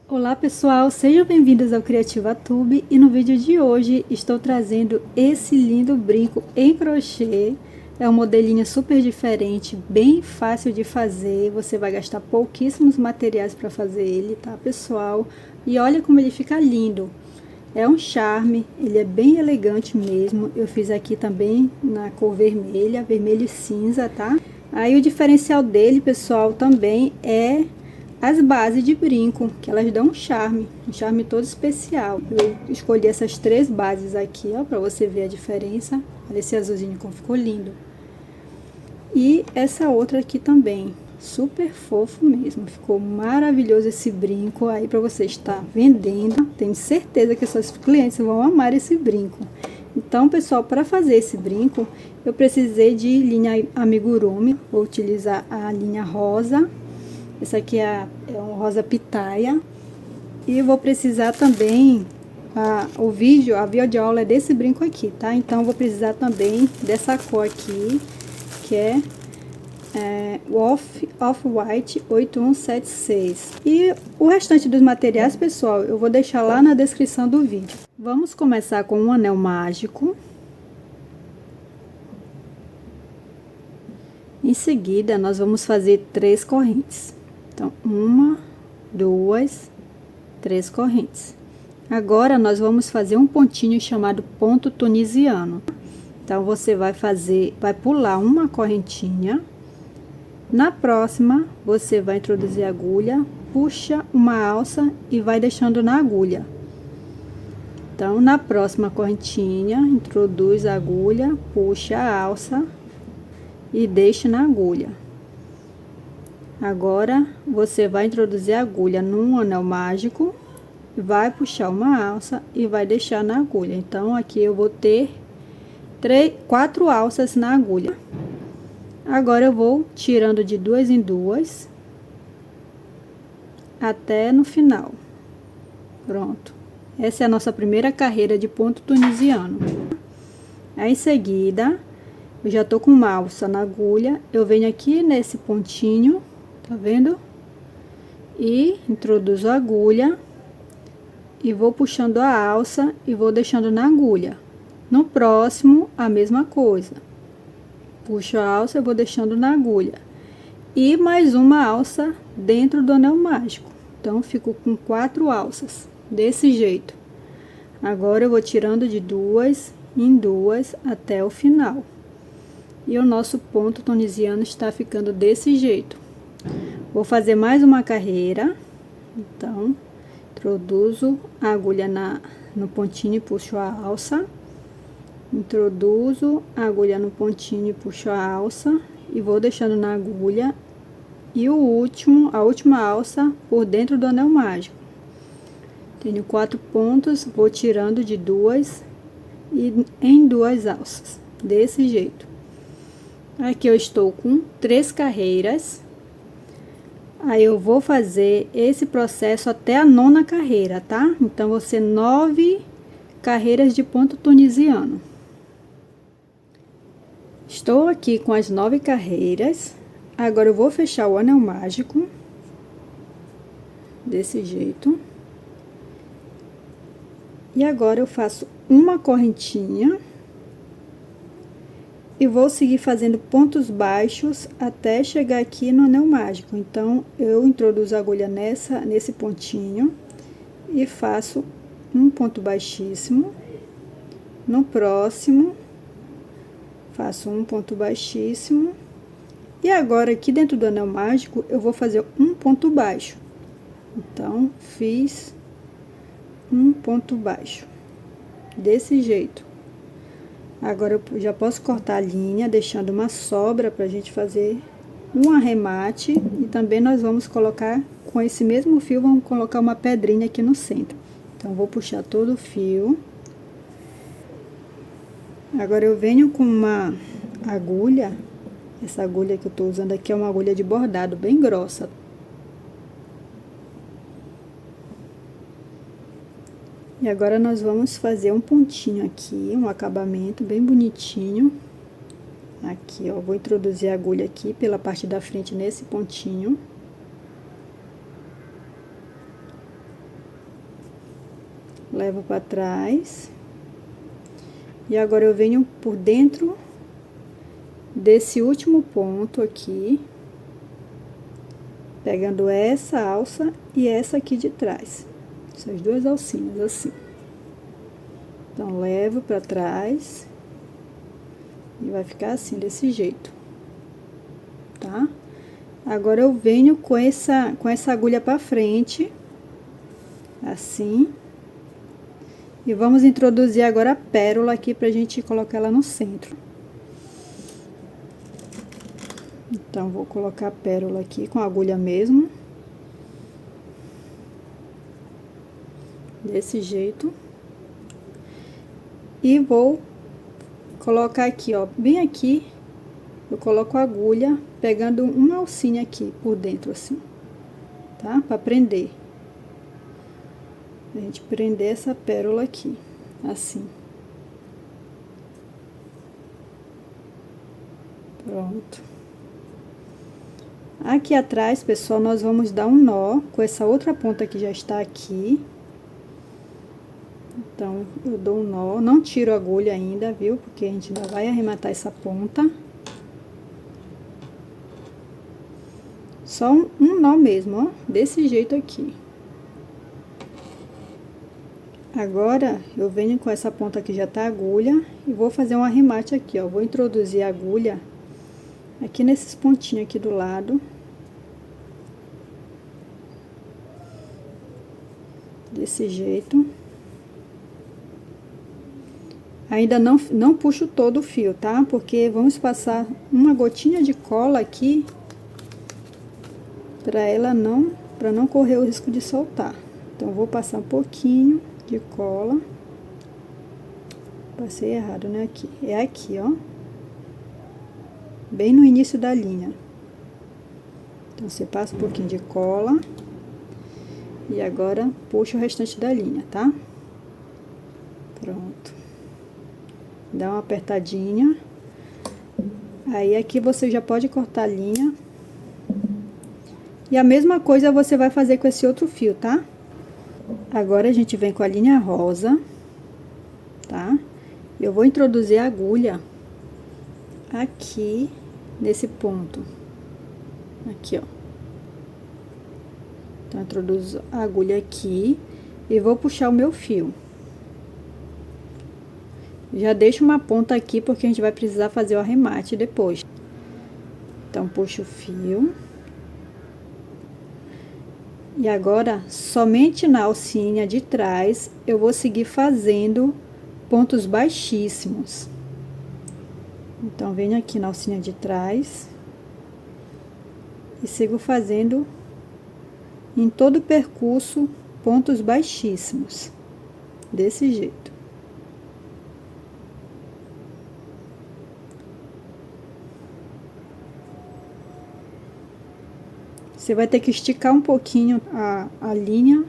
Olá pessoal, sejam bem-vindos ao CriativaTube e no vídeo de hoje estou trazendo esse lindo brinco em crochê. É um modelinho super diferente, bem fácil de fazer, você vai gastar pouquíssimos materiais para fazer ele, tá pessoal? E olha como ele fica lindo, é um charme, ele é bem elegante mesmo. Eu fiz aqui também na cor vermelha, vermelho e cinza, tá? Aí o diferencial dele, pessoal, também é as bases de brinco, que elas dão um charme todo especial. Eu escolhi essas três bases aqui, ó, pra você ver a diferença. Olha esse azulzinho como ficou lindo. E essa outra aqui também, super fofo mesmo. Ficou maravilhoso esse brinco aí pra você estar vendendo. Tenho certeza que seus clientes vão amar esse brinco. Então, pessoal, para fazer esse brinco, eu precisei de linha amigurumi. Vou utilizar a linha rosa. Essa aqui é um rosa pitaia. E vou precisar também, o vídeo, a videoaula é desse brinco aqui, tá? Então, vou precisar também dessa cor aqui, que é o Off-White 8176. E o restante dos materiais, pessoal, eu vou deixar lá na descrição do vídeo. Vamos começar com um anel mágico. Em seguida, nós vamos fazer 3 correntes. Então, 1, 2, 3 correntes. Agora, nós vamos fazer um pontinho chamado ponto tunisiano. Então, você vai pular uma correntinha. Na próxima, você vai introduzir a agulha, puxa uma alça e vai deixando na agulha. Então, na próxima correntinha, introduz a agulha, puxa a alça e deixa na agulha. Agora, você vai introduzir a agulha num anel mágico, vai puxar uma alça e vai deixar na agulha. Então, aqui eu vou ter 4 alças na agulha. Agora, eu vou tirando de 2 em 2 até no final. Pronto. Essa é a nossa primeira carreira de ponto tunisiano. Aí, em seguida, eu já tô com uma alça na agulha, eu venho aqui nesse pontinho, tá vendo? E introduzo a agulha e vou puxando a alça e vou deixando na agulha. No próximo, a mesma coisa. Puxo a alça e vou deixando na agulha. E mais uma alça dentro do anel mágico. Então, fico com 4 alças, desse jeito. Agora, eu vou tirando de 2 em 2 até o final. E o nosso ponto tunisiano está ficando desse jeito. Vou fazer mais uma carreira. Então, introduzo a agulha no pontinho e puxo a alça. Introduzo a agulha no pontinho e puxo a alça. E vou deixando na agulha. E a última alça por dentro do anel mágico. Tenho 4 pontos, vou tirando de 2 e em 2 alças. Desse jeito. Aqui eu estou com 3 carreiras. Aí eu vou fazer esse processo até a 9ª carreira, tá? Então, vão ser 9 carreiras de ponto tunisiano. Estou aqui com as 9 carreiras. Agora, eu vou fechar o anel mágico. Desse jeito. E agora, eu faço uma correntinha. E vou seguir fazendo pontos baixos até chegar aqui no anel mágico. Então, eu introduzo a agulha nesse pontinho e faço um ponto baixíssimo. No próximo, faço um ponto baixíssimo. E agora, aqui dentro do anel mágico, eu vou fazer um ponto baixo. Então, fiz um ponto baixo, desse jeito. Agora, eu já posso cortar a linha, deixando uma sobra pra gente fazer um arremate. E também nós vamos colocar, com esse mesmo fio, vamos colocar uma pedrinha aqui no centro. Então, vou puxar todo o fio. Agora, eu venho com uma agulha. Essa agulha que eu tô usando aqui é uma agulha de bordado, bem grossa. E agora, nós vamos fazer um pontinho aqui, um acabamento bem bonitinho. Aqui, ó, vou introduzir a agulha aqui pela parte da frente nesse pontinho. levo para trás. E agora eu venho por dentro desse último ponto aqui, pegando essa alça e essa aqui de trás, essas duas alcinhas assim. Então, levo para trás e vai ficar assim, desse jeito, tá? Agora eu venho com essa agulha para frente, assim. E vamos introduzir agora a pérola aqui pra gente colocar ela no centro. Então, vou colocar a pérola aqui com a agulha mesmo. Desse jeito. E vou colocar aqui, ó, bem aqui, eu coloco a agulha, pegando uma alcinha aqui por dentro, assim, tá? Pra prender. A gente prender essa pérola aqui, assim. Pronto. Aqui atrás, pessoal, nós vamos dar um nó com essa outra ponta que já está aqui. Então, eu dou um nó, não tiro a agulha ainda, viu? Porque a gente ainda vai arrematar essa ponta. Só um nó mesmo, ó, desse jeito aqui. Agora, eu venho com essa ponta que já tá a agulha e vou fazer um arremate aqui, ó. Vou introduzir a agulha aqui nesses pontinhos aqui do lado. Desse jeito. Ainda não puxo todo o fio, tá? Porque vamos passar uma gotinha de cola aqui para não correr o risco de soltar. Então, vou passar um pouquinho de cola. Passei errado, né? Aqui. É aqui, ó. Bem no início da linha. Então, você passa um pouquinho de cola. E agora, puxa o restante da linha, tá? Pronto. Dá uma apertadinha. Aí, aqui você já pode cortar a linha. E a mesma coisa você vai fazer com esse outro fio, tá? Agora, a gente vem com a linha rosa, tá? Eu vou introduzir a agulha aqui, nesse ponto. Aqui, ó. Então, eu introduzo a agulha aqui e vou puxar o meu fio. Já deixo uma ponta aqui, porque a gente vai precisar fazer o arremate depois. Então, puxo o fio. E agora, somente na alcinha de trás, eu vou seguir fazendo pontos baixíssimos. Então, venho aqui na alcinha de trás. E sigo fazendo em todo o percurso pontos baixíssimos. Desse jeito. Você vai ter que esticar um pouquinho a linha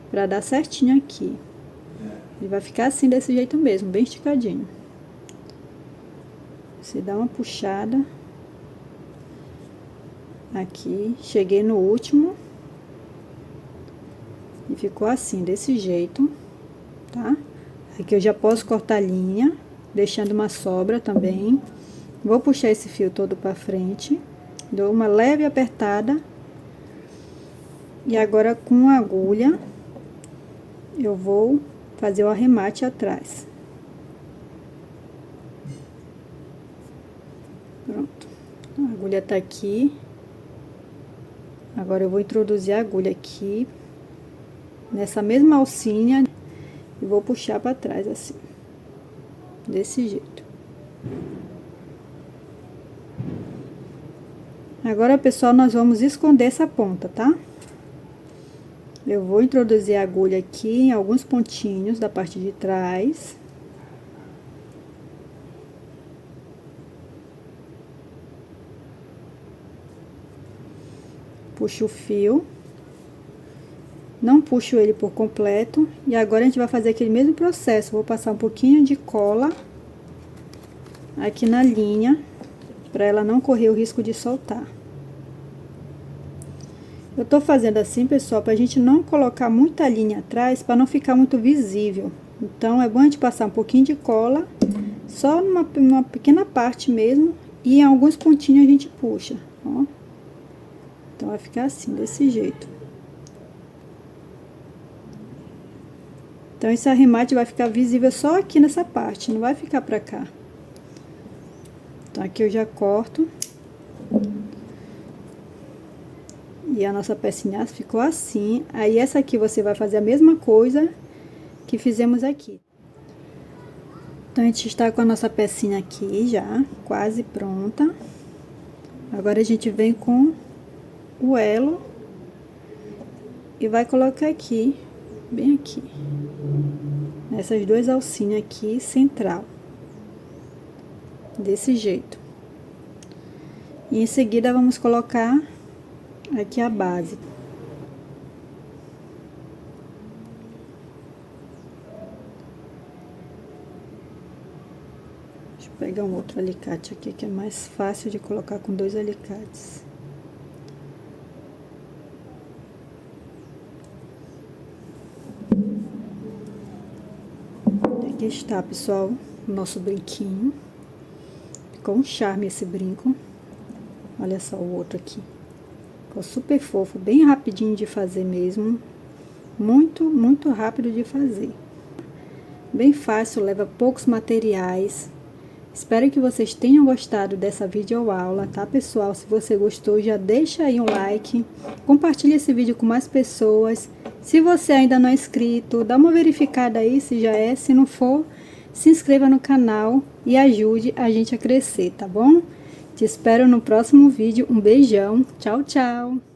para dar certinho aqui. E vai ficar assim, desse jeito mesmo, bem esticadinho. Você dá uma puxada. Aqui, cheguei no último. E ficou assim, desse jeito, tá? Aqui eu já posso cortar a linha, deixando uma sobra também. Vou puxar esse fio todo pra frente. Dou uma leve apertada. E agora, com a agulha, eu vou fazer o arremate atrás. Pronto. A agulha tá aqui. Agora, eu vou introduzir a agulha aqui, nessa mesma alcinha, e vou puxar pra trás, assim. Desse jeito. Agora, pessoal, nós vamos esconder essa ponta, tá? Eu vou introduzir a agulha aqui em alguns pontinhos da parte de trás. Puxo o fio. Não puxo ele por completo. E agora, a gente vai fazer aquele mesmo processo. Vou passar um pouquinho de cola aqui na linha, para ela não correr o risco de soltar. Eu tô fazendo assim, pessoal, pra gente não colocar muita linha atrás, para não ficar muito visível. Então, é bom a gente passar um pouquinho de cola, só numa pequena parte mesmo, e em alguns pontinhos a gente puxa, ó. Então, vai ficar assim, desse jeito. Então, esse arremate vai ficar visível só aqui nessa parte, não vai ficar pra cá. Então, aqui eu já corto. E a nossa pecinha ficou assim. Aí, essa aqui você vai fazer a mesma coisa que fizemos aqui. Então, a gente está com a nossa pecinha aqui já, quase pronta. Agora, a gente vem com o elo e vai colocar aqui, bem aqui, nessas duas alcinhas aqui, central. Desse jeito. E em seguida, vamos colocar aqui a base. Deixa eu pegar um outro alicate aqui, que é mais fácil de colocar com 2 alicates. Aqui está, pessoal, o nosso brinquinho. Ficou um charme esse brinco. Olha só o outro aqui. Ficou super fofo, bem rapidinho de fazer mesmo. Muito, muito rápido de fazer. Bem fácil, leva poucos materiais. Espero que vocês tenham gostado dessa videoaula, tá, pessoal? Se você gostou, já deixa aí um like. Compartilha esse vídeo com mais pessoas. Se você ainda não é inscrito, dá uma verificada aí se já é. Se não for, se inscreva no canal e ajude a gente a crescer, tá bom? Te espero no próximo vídeo. Um beijão. Tchau, tchau.